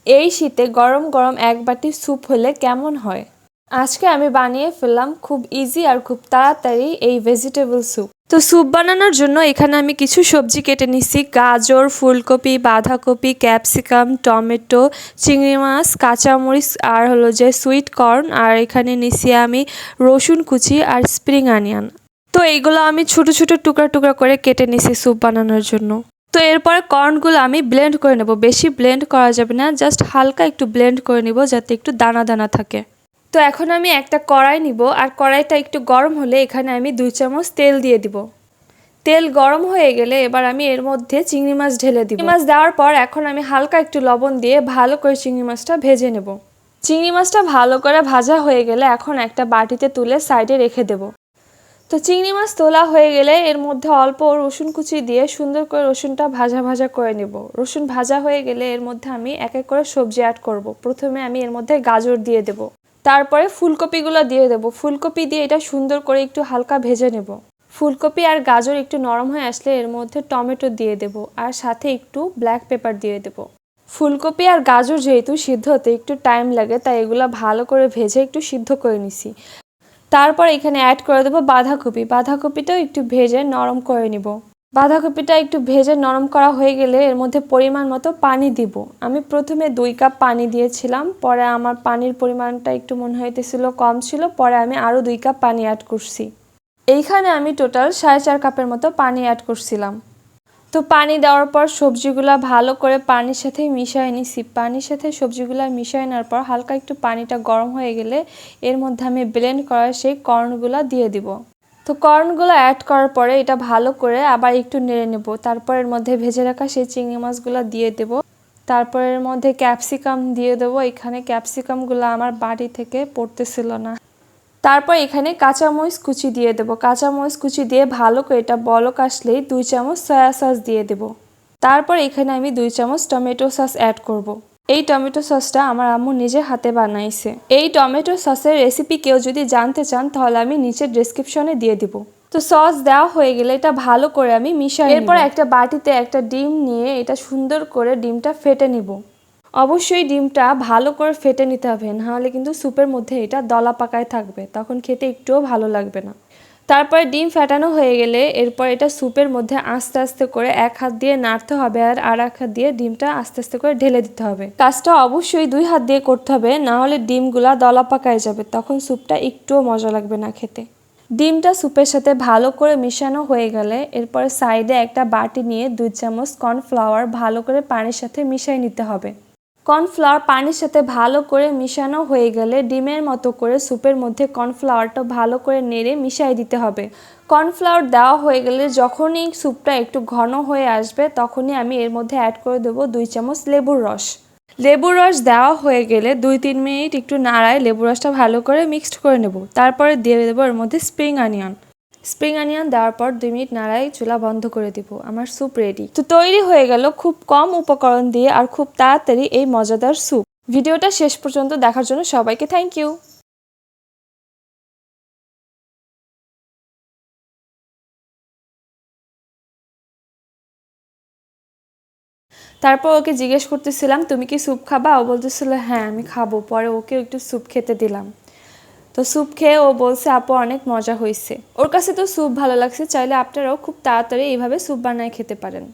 এই শীতে গরম গরম এক বাটি স্যুপ হলে কেমন হয়। আজকে আমি বানিয়ে ফেললাম খুব ইজি আর খুব তাড়াতাড়ি এই ভেজিটেবল স্যুপ। তো স্যুপ বানানোর জন্য এখানে আমি কিছু সবজি কেটে নিছি। গাজর, ফুলকপি, বাঁধাকপি, ক্যাপসিকাম, টমেটো, চিংড়ি মাছ, কাঁচামরিচ আর হলো যে সুইট কর্ন, আর এখানে নিছি আমি রসুন কুচি আর স্প্রিং অনিয়ন। তো এইগুলো আমি ছোট ছোট টুকরা টুকরা করে কেটে নিছি স্যুপ বানানোর জন্য। তো এরপরে কর্নগুলো আমি ব্লেন্ড করে নেব। বেশি ব্লেন্ড করা যাবে না, জাস্ট হালকা একটু ব্লেন্ড করে নিব যাতে একটু দানা দানা থাকে। তো এখন আমি একটা কড়াই নিব, আর কড়াইটা একটু গরম হলে এখানে আমি 2 চামচ তেল দিয়ে দিব। তেল গরম হয়ে গেলে এবার আমি এর মধ্যে চিংড়ি মাছ ঢেলে দিব। চিংড়ি মাছ দেওয়ার পর এখন আমি হালকা একটু লবণ দিয়ে ভালো করে চিংড়ি মাছটা ভেজে নেব। চিংড়ি মাছটা ভালো করে ভাজা হয়ে গেলে এখন একটা বাটিতে তুলে সাইডে রেখে দেব। তো চিংড়ি মাছ তোলা হয়ে গেলে এর মধ্যে অল্প রসুন কুচি দিয়ে সুন্দর করে রসুনটা ভাজা ভাজা করে নেব। রসুন ভাজা হয়ে গেলে এর মধ্যে আমি এক এক করে সবজি অ্যাড করব। প্রথমে আমি এর মধ্যে গাজর দিয়ে দেব, তারপরে ফুলকপিগুলো দিয়ে দেব। ফুলকপি দিয়ে এটা সুন্দর করে একটু হালকা ভেজে নেব। ফুলকপি আর গাজর একটু নরম হয়ে আসলে এর মধ্যে টমেটো দিয়ে দেব, আর সাথে একটু ব্ল্যাক পেপার দিয়ে দেব। ফুলকপি আর গাজর যেহেতু সিদ্ধ হতে একটু টাইম লাগে, তাই এগুলো ভালো করে ভেজে একটু সিদ্ধ করে নিছি। তারপর এখানে অ্যাড করে দেবো বাঁধাকপি। বাঁধাকপিটাও একটু ভেজে নরম করে নিব। বাঁধাকপিটা একটু ভেজে নরম করা হয়ে গেলে এর মধ্যে পরিমাণ মতো পানি দিব। আমি প্রথমে 2 কাপ পানি দিয়েছিলাম, পরে আমার পানির পরিমাণটা একটু মনে হইতেছিল কম ছিল, পরে আমি আরও 2 কাপ পানি অ্যাড করছি। এইখানে আমি টোটাল 4.5 কাপের মতো পানি অ্যাড করছিলাম। তো পানি দেওয়ার পর সবজিগুলা ভালো করে পানির সাথে মিশিয়ে নিছি। পানির সাথে সবজিগুলা মিশিয়ে নেওয়ার পর হালকা একটু পানিটা গরম হয়ে গেলে এর মধ্যে আমি ব্লেন্ড করা সেই কর্নগুলা দিয়ে দিব। তো কর্নগুলো অ্যাড করার পরে এটা ভালো করে আবার একটু নেড়ে নেব। তারপর এর মধ্যে ভেজে রাখা সেই চিংড়ি মাছগুলো দিয়ে দেব। তারপর এর মধ্যে ক্যাপসিকাম দিয়ে দেবো। এখানে ক্যাপসিকামগুলো আমার বাড়ি থেকে পড়তেছিল না। তারপর এখানে কাঁচামরিচ কুচি দিয়ে দেবো। কাঁচামরিচ কুচি দিয়ে ভালো করে এটা বলক আসলেই 2 চামচ সয়া সস দিয়ে দেব। তারপর এখানে আমি 2 চামচ টমেটো সস অ্যাড করব। এই টমেটো সসটা আমার আম্মু নিজের হাতে বানাইছে। এই টমেটো সসের রেসিপি কেউ যদি জানতে চান তাহলে আমি নিচের ডেসক্রিপশনে দিয়ে দিব। তো সস দেওয়া হয়ে গেলে এটা ভালো করে আমি মিশিয়ে নিব। এরপর একটা বাটিতে একটা ডিম নিয়ে এটা সুন্দর করে ডিমটা ফেটে নিব। অবশ্যই ডিমটা ভালো করে ফেটে নিতে হবে, নাহলে কিন্তু স্যুপের মধ্যে এটা দলা পাকায় থাকবে, তখন খেতে একটুও ভালো লাগবে না। তারপরে ডিম ফেটানো হয়ে গেলে এরপর এটা স্যুপের মধ্যে আস্তে আস্তে করে এক হাত দিয়ে নাড়তে হবে, আর এক হাত দিয়ে ডিমটা আস্তে আস্তে করে ঢেলে দিতে হবে। কাজটা অবশ্যই 2 হাত দিয়ে করতে হবে, না হলে ডিমগুলা দলা পাকায় যাবে, তখন স্যুপটা একটুও মজা লাগবে না খেতে। ডিমটা স্যুপের সাথে ভালো করে মিশানো হয়ে গেলে এরপরে সাইডে একটা বাটি নিয়ে 2 চামচ কর্নফ্লাওয়ার ভালো করে পানির সাথে মিশিয়ে নিতে হবে। কর্নফ্লাওয়ার পানির সাথে ভালো করে মিশানো হয়ে গেলে ডিমের মতো করে স্যুপের মধ্যে কর্নফ্লাওয়ারটা ভালো করে নেড়ে মিশিয়ে দিতে হবে। কর্নফ্লাওয়ার দেওয়া হয়ে গেলে যখনই স্যুপটা একটু ঘন হয়ে আসবে তখনই আমি এর মধ্যে অ্যাড করে দেবো 2 চামচ লেবুর রস। লেবুর রস দেওয়া হয়ে গেলে 2-3 মিনিট একটু নাড়ায় লেবুর রসটা ভালো করে মিক্সড করে নেব। তারপরে দিয়ে দেবো এর মধ্যে স্প্রিং অনিয়ন। স্প্রিং অনিয়ন দেওয়ার পর 2 মিনিট নাড়াই চুলা বন্ধ করে দিব। আমার স্যুপ রেডি। তো তৈরি হয়ে গেল খুব কম উপকরণ দিয়ে আর খুব তাড়াতাড়ি এই মজাদার স্যুপ। ভিডিওটা শেষ পর্যন্ত দেখার জন্য সবাইকে থ্যাংক ইউ। তারপর ওকে জিজ্ঞেস করতেছিলাম তুমি কি স্যুপ খাবা, ও বলতেছিল হ্যাঁ আমি খাবো। পরে ওকে একটু স্যুপ খেতে দিলাম। তো স্যুপ খেয়ে ও বলছে আপু অনেক মজা হয়েছে। ওর কাছে তো স্যুপ ভালো লাগছে, চাইলে আপনারাও খুব তাড়াতাড়ি এইভাবে স্যুপ বানায় খেতে পারেন।